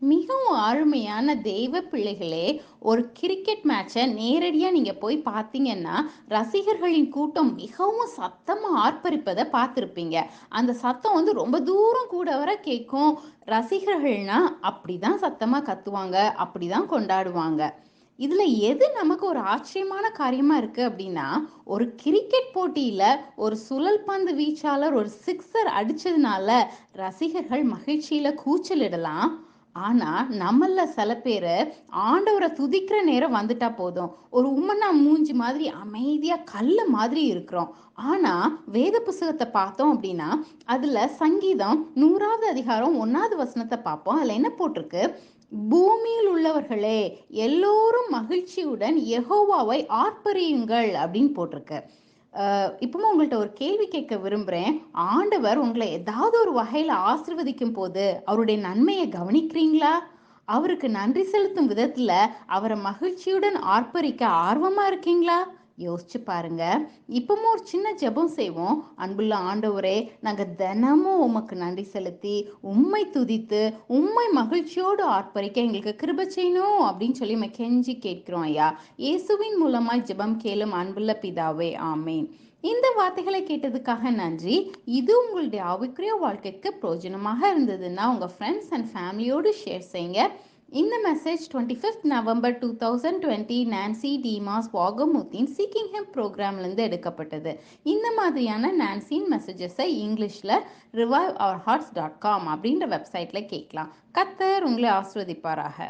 மிகவும் அருமையான தெய்வ பிள்ளைகளே, ஒரு கிரிக்கெட் மேட்சை நேரடியா நீங்க போய் பார்த்தீங்கன்னா, ரசிகர்களின் கூட்டம் மிகவும் சத்தமா ஆர்ப்பரிப்பதை பார்த்திருப்பீங்க. அந்த சத்தம் வந்து ரொம்ப தூரம் கூட வர கேட்கும். ரசிகர்கள்னா அப்படிதான் சத்தமா கத்துவாங்க, அப்படிதான் கொண்டாடுவாங்க. இதுல எது நமக்கு ஒரு ஆச்சரியமான காரியமா இருக்கு அப்படின்னா, ஒரு கிரிக்கெட் போட்டியில ஒரு சுழல் பந்து வீச்சாளர் ஒரு சிக்ஸர் அடிச்சதுனால ரசிகர்கள் மகிழ்ச்சியில கூச்சலிடலாம். ஆனா, நம்மள்ல சில பேரு ஆண்டவர துதிக்கிற நேரம் வந்துட்டா போதும். ஒரு உம்மன்னா மூஞ்சி மாதிரி அமைதியா கல்லு மாதிரி இருக்கிறோம். ஆனா, வேத புஸ்தகத்த பார்த்தோம் அப்படின்னா, அதுல சங்கீதம் 100வது அதிகாரம் 1வது வசனத்த பார்ப்போம். அதுல என்ன போட்டிருக்கு? பூமியில் உள்ளவர்களே, எல்லோரும் மகிழ்ச்சியுடன் யெகோவாவை ஆர்ப்பரியுங்கள் அப்படின்னு போட்டிருக்கு. இப்பவும் உங்கள்ட்ட ஒரு கேள்வி கேட்க விரும்புறேன். ஆண்டவர் உங்கள ஏதாவது ஒரு வகையில ஆசீர்வதிக்கும் போது, அவருடைய நன்மைய கவனிக்கிறீங்களா? அவருக்கு நன்றி செலுத்தும் விதத்துல, அவர மகிழ்ச்சியுடன் ஆர்ப்பரிக்க ஆர்வமா இருக்கீங்களா? யோசிச்சு பாருங்க. இப்பவும் ஒரு சின்ன ஜெபம் செய்வோம். அன்புள்ள ஆண்டவரே, நாங்க தினமும் உமக்கு நன்றி செலுத்தி, உம்மை துதித்து, உம்மை மகிழ்ச்சியோடு ஆர்ப்பரிக்க எங்களுக்கு கிருபை செய்யணும் அப்படின்னு சொல்லி நம்ம கெஞ்சி கேட்கிறோம் ஐயா. இயேசுவின் மூலமாய் ஜெபம் கேளும் அன்புள்ள பிதாவே. ஆமென். இந்த வார்த்தைகளை கேட்டதுக்காக நன்றி. இது உங்களுடைய ஆவிக்குரிய வாழ்க்கைக்கு பிரயோஜனமாக இருந்ததுன்னா உங்க ஃப்ரெண்ட்ஸ் அண்ட் ஃபேமிலியோடு ஷேர் செய்யுங்க. இந்த மெசேஜ் 25th நவம்பர் 2020 நான்சி டிமாஸ் வாகமூத்தின் சீக்கிங் ஹிம் ப்ரோக்ராம்லேருந்து எடுக்கப்பட்டது. இந்த மாதிரியான நான்சின் மெசேஜஸை இங்கிலீஷில் reviveourhearts.com அப்படின்ற வெப்சைட்டில் கேட்கலாம். கர்த்தர் உங்களை ஆசீர்வதிப்பாராக.